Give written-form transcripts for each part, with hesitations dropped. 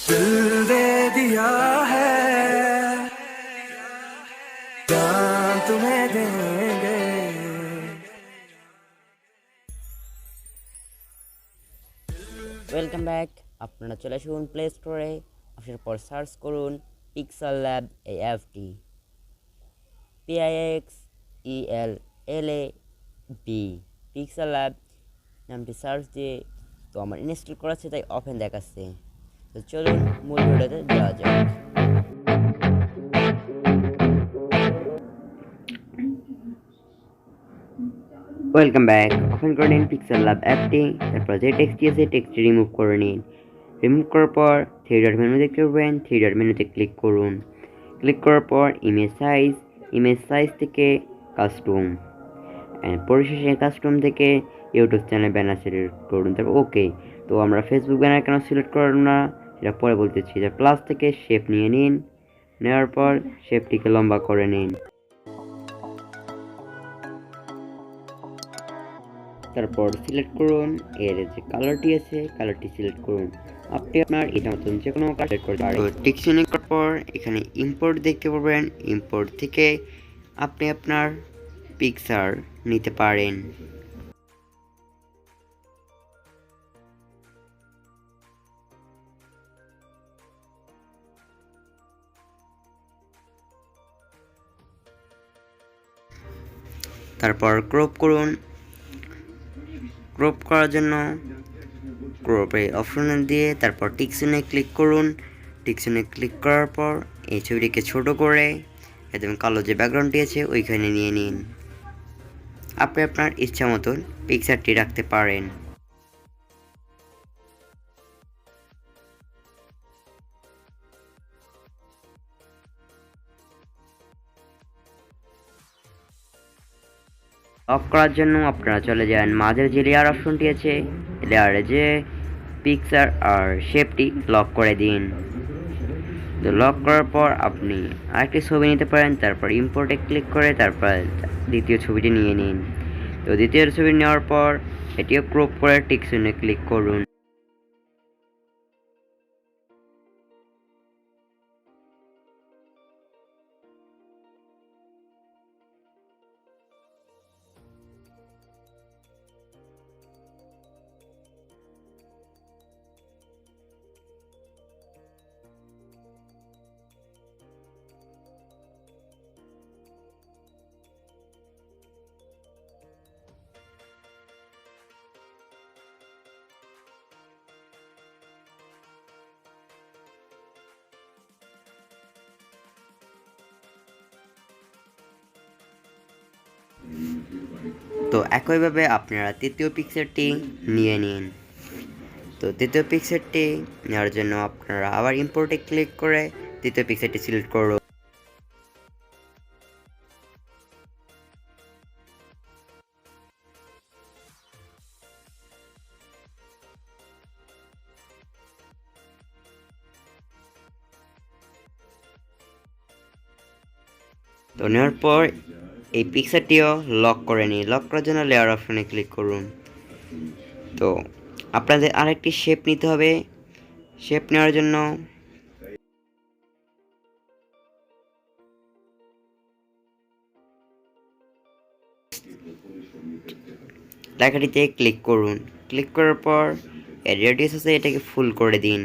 दिल दे दिया है जान तुम्हें देंगे। Welcome back. আপনারা চলে আসুন প্লে স্টোরে, আসার পর সার্চ করুন পিক্সেল ল্যাব এই অ্যাপটি, PIXELLAB পিক্সেল ল্যাব নামটি সার্চ দিয়ে তো আমার ইনস্টল করা আছে তাই ওপেন দেখাচ্ছে। তো চলুন মূল ভিডিওতে যাওয়া যাক। Welcome back. ওপেন করে নিন পিক্সেল ল্যাব অ্যাপটি, তারপর যে টেক্সটটি আছে টেক্সটটি রিমুভ করে নিন। রিমুভ করার পর থ্রি ডট মেনু দেখতে পাবেন, থ্রি ডট মেনুতে ক্লিক করুন। ক্লিক করার পর ইমেজ সাইজ থেকে কাস্টম, পরিশেষে কাস্টম থেকে ইউটিউব চ্যানেল ব্যানার সিলেক্ট করুন, তারপর ওকে। তো আমরা ফেসবুক ব্যানার কেন সিলেক্ট করলাম না সেটা পরে বলতেছি। প্লাস থেকে শেপ নিয়ে নিন, নেওয়ার পর শেপটিকে লম্বা করে নিন, তারপর সিলেক্ট করুন। এর যে কালারটি আছে কালারটি সিলেক্ট করুন। আপনি আপনার এটা মতন যে কোনো কালার করতে পারেন। টিকচিহ্ন করার পর এখানে ইম্পোর্ট দেখতে পাবেন, ইম্পোর্ট থেকে আপনি আপনার পিকচার নিতে পারেন। তারপর ক্রপ করুন। ক্রপ করার জন্য ক্রপে অপশনে দিয়ে তারপর টিকচিহ্নে ক্লিক করুন। টিকচিহ্নে ক্লিক করার পর এই ছবিটিকে ছোট করে একদম কালো যে ব্যাকগ্রাউন্ডটি আছে ওইখানে নিয়ে নিন। আপনি আপনার ইচ্ছা মতন পিকচারটি রাখতে পারেন। অফ করার জন্য আপনারা চলে যান মাঝের যে লেয়ার অপশনটি আছে, লেয়ারে যে পিকচার আর শেপটি লক করে দিন। তো লক করার পর আপনি আরেকটি ছবি নিতে পারেন, তারপর ইম্পোর্টে ক্লিক করে তারপর দ্বিতীয় ছবিটি নিয়ে নিন। তো দ্বিতীয় ছবি নেওয়ার পর এটিও ক্রপ করে টিকচিহ্নে ক্লিক করুন। তো একইভাবে আপনারা তৃতীয় পিকচারটি নিয়ে নিন। তো তৃতীয় পিকচারটি নেওয়ার জন্য আপনারা আবার ইম্পোর্টে ক্লিক করে তৃতীয় পিকচারটি সিলেক্ট করুন। তো নেওয়ার পর এই পিকচারটিও লক করে নিন। লক করার জন্য লেয়ার অপশনে ক্লিক করুন। তো আপনাদের আরেকটি শেপ নিতে হবে। শেপ নেওয়ার জন্য লেখাটিতে ক্লিক করুন। ক্লিক করার পর এর রেডিয়াস আছে এটাকে ফুল করে দিন।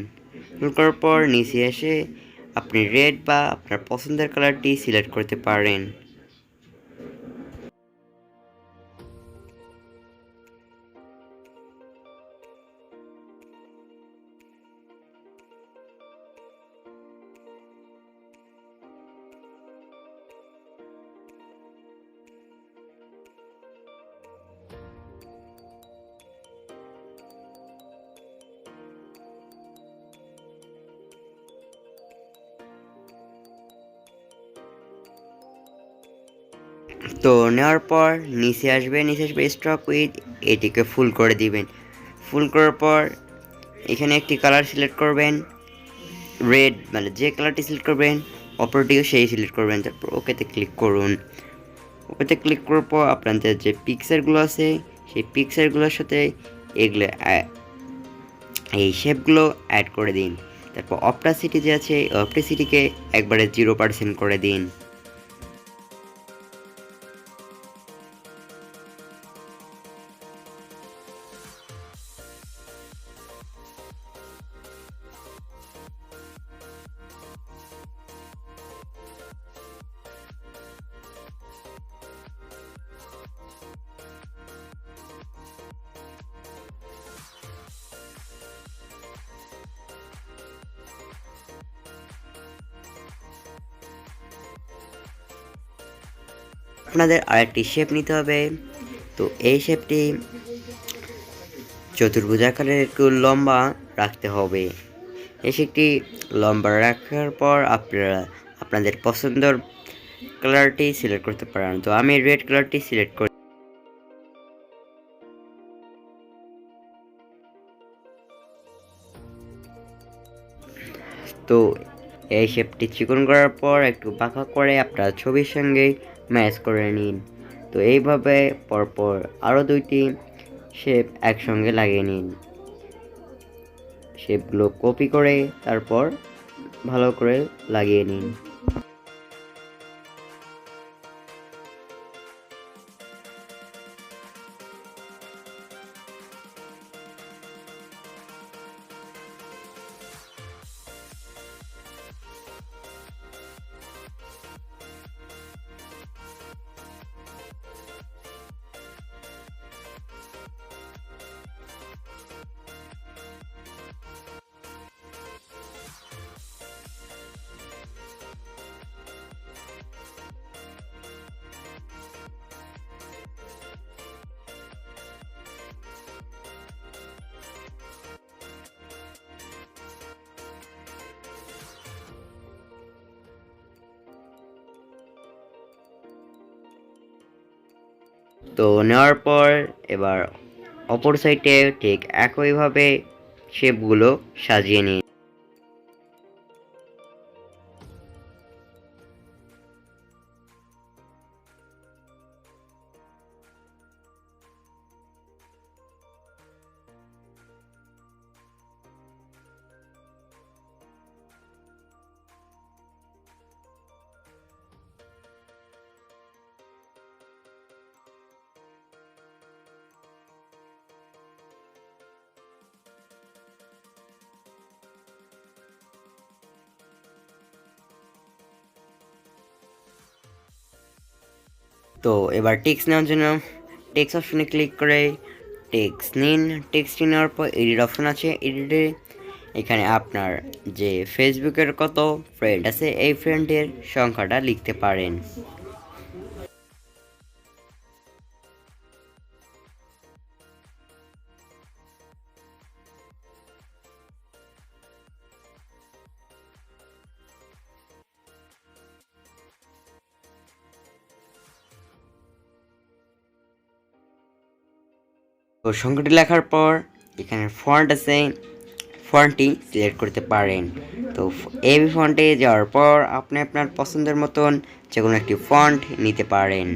ফুল করার পর নিচে এসে আপনি রেড বা আপনার পছন্দের কালারটি সিলেক্ট করতে পারেন। তো নেওয়ার পর নিচে আসবে স্টক উইথ, এটিকে ফুল করে দিবেন। ফুল করার পর এখানে একটি কালার সিলেক্ট করবেন, রেড, মানে যে কালারটি সিলেক্ট করবেন অপরটিও সেই সিলেক্ট করবেন। তারপর ওকেতে ক্লিক করুন। ওকেতে ক্লিক করার পর আপনাদের যে পিকচারগুলো আছে সেই পিকচারগুলোর সাথে এগুলো এই শেপগুলো অ্যাড করে দিন। তারপর অপটাসিটি যে আছে অপটাসিটিকে একবারে 0% করে দিন। আপনাদের আরেকটি শেপ নিতে হবে। তো এই শেপটি চতুর্ভুজাকারের একটু লম্বা রাখতে হবে। এই শেপটি লম্বা রাখার পর আপনারা আপনাদের পছন্দের কালারটি সিলেক্ট করতে পারেন। তো আমি রেড কালারটি সিলেক্ট করি। তো এই শেপটি চিকন করার পর একটু বাঁকা করে আপনার ছবির সঙ্গে ম্যাচ করে নিন। তো এইভাবে পরপর আরও 2টি শেপ একসঙ্গে লাগিয়ে নিন। শেপগুলো কপি করে তারপর ভালো করে লাগিয়ে নিন। তো নেওয়ার পর এবার অপর সাইডে ঠিক একইভাবে শেপগুলো সাজিয়ে নিন। তো এবার টেক্সট নেওয়ার জন্য টেক্সট অপশনে ক্লিক করে টেক্সট নিন। টেক্সট নেওয়ার পর এডিট অপশন আছে, এডিটে এখানে আপনার যে ফেসবুকের কত ফ্রেন্ড আছে এই ফ্রেন্ডের সংখ্যাটা লিখতে পারেন। তো সংখ্যাটি লেখার পর এখানে ফন্ট আছে, ফন্টটি সিলেক্ট করতে পারেন। তো এই ফন্টে যাওয়ার পর আপনি আপনার পছন্দের মতন যে কোনো একটি ফন্ট নিতে পারেন।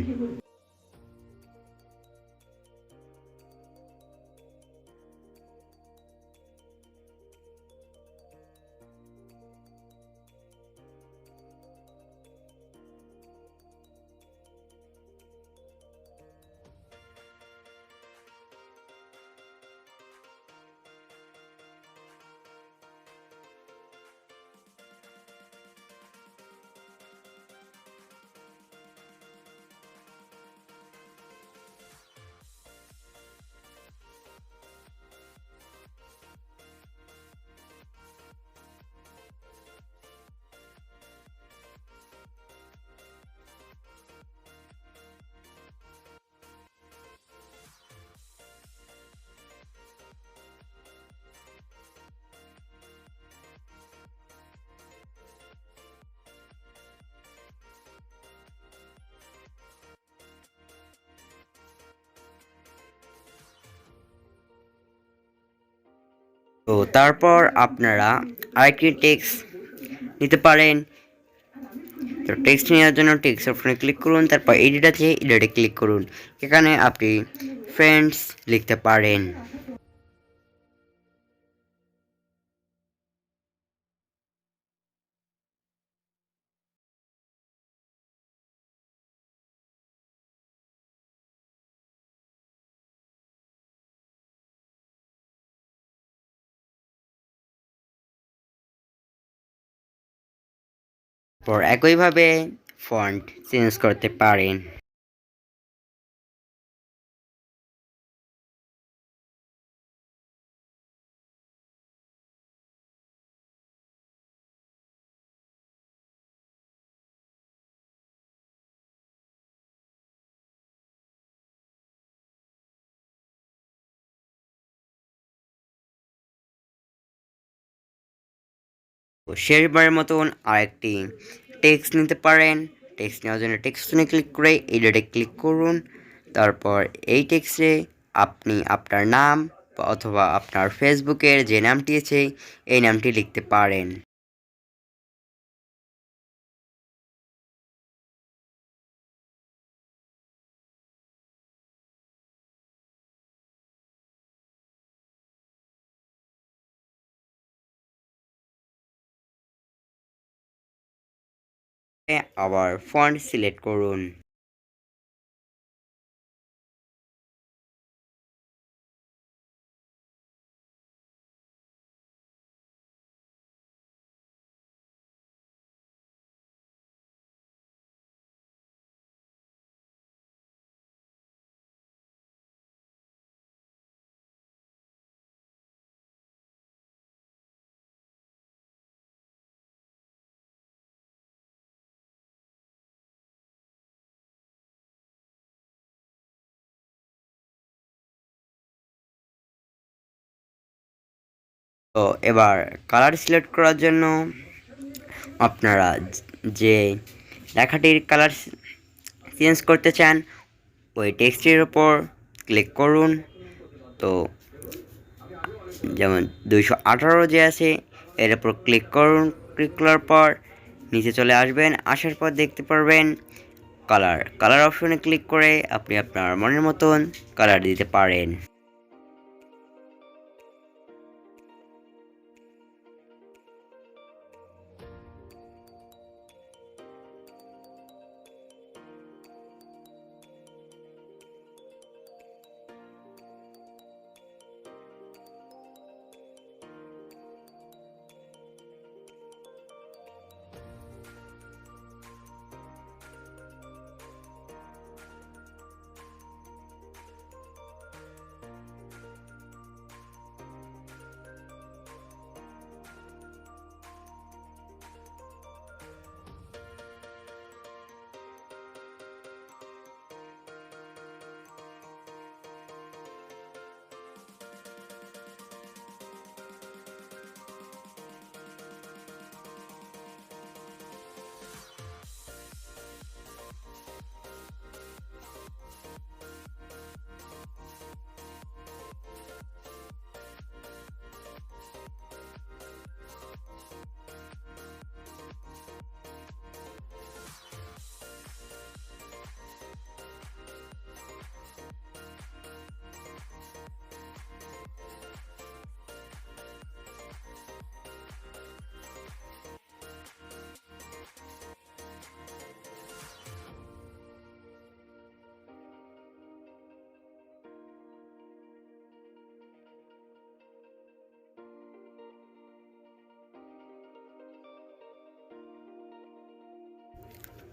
তো তারপর আপনারা আরেকটি টেক্সট নিতে পারেন। তো টেক্সট নেওয়ার জন্য টেক্সট অপশনে ক্লিক করুন, তারপর এডিট আছে এডিটে ক্লিক করুন। এখানে আপনি ফ্রেন্ডস লিখতে পারেন। পর একইভাবে ফন্ট চেঞ্জ করতে পারেন। শেষবারের মতন আরেকটি টেক্সট নিতে পারেন। টেক্সট নেওয়ার জন্য টেক্সটে ক্লিক করে এডিটে ক্লিক করুন। তারপর এই টেক্সটে আপনি আপনার নাম অথবা আপনার ফেসবুকের যে নামটি আছে এই নামটি লিখতে পারেন। আবার ফন্ট সিলেক্ট করুন। তো এবার কালার সিলেক্ট করার জন্য আপনারা যে লেখাটির কালার চেঞ্জ করতে চান ওই টেক্সটের ওপর ক্লিক করুন। তো যেমন 218 যে আছে এর উপর ক্লিক করুন। ক্লিক করার পর নিচে চলে আসবেন। আসার পর দেখতে পারবেন কালার অপশনে ক্লিক করে আপনি আপনার মনের মতন কালার দিতে পারেন।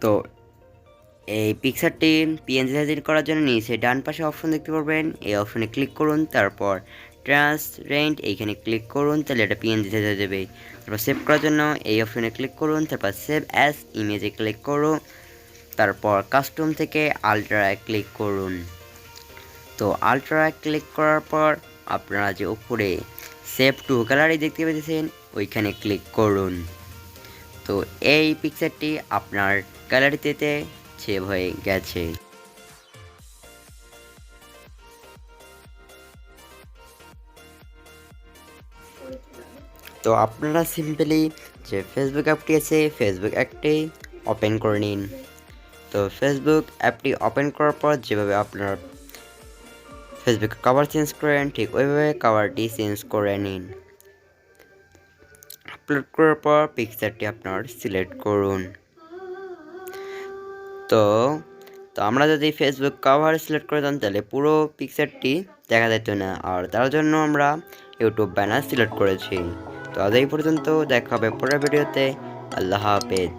তো এই পিকচারটি পিএনজি সাইজ করার জন্য নিচে ডান পাশে অপশন দেখতে পারবেন। এই অপশনে ক্লিক করুন। তারপর ট্রান্সপারেন্ট এইখানে ক্লিক করুন, তাহলে এটা পিএনজি সাইজ হয়ে যাবে। তারপর সেভ করার জন্য এই অপশনে ক্লিক করুন। তারপর সেভ অ্যাজ ইমেজে ক্লিক করুন। তারপর কাস্টম থেকে আলট্রায় ক্লিক করুন। তো আলট্রায় ক্লিক করার পর আপনারা যে উপরে সেভ টু গ্যালারি দেখতে পেয়েছেন ওইখানে ক্লিক করুন। তো এই পিকচারটি আপনার গ্যালারিতে সেভ হয়ে গেছে। তো আপনারা সিম্পলি যে ফেসবুক অ্যাপটি আছে ফেসবুক অ্যাপটি ওপেন করে নিন। তো ফেসবুক অ্যাপটি ওপেন করার পর যেভাবে আপনার ফেসবুক কভার চেঞ্জ করেন ঠিক ওইভাবে কভারটি চেঞ্জ করে নিন। আপলোড করার পর পিকচারটি আপনার সিলেক্ট করুন। তো তো আমরা যদি ফেসবুক কভার সিলেক্ট করে দিতাম তাহলে পুরো পিকচারটি দেখা যেত না, আর তার জন্য আমরা ইউটিউব ব্যানার সিলেক্ট করেছি। তো আজ এই পর্যন্ত, দেখা হবে পরের ভিডিওতে। আল্লাহ হাফেজ।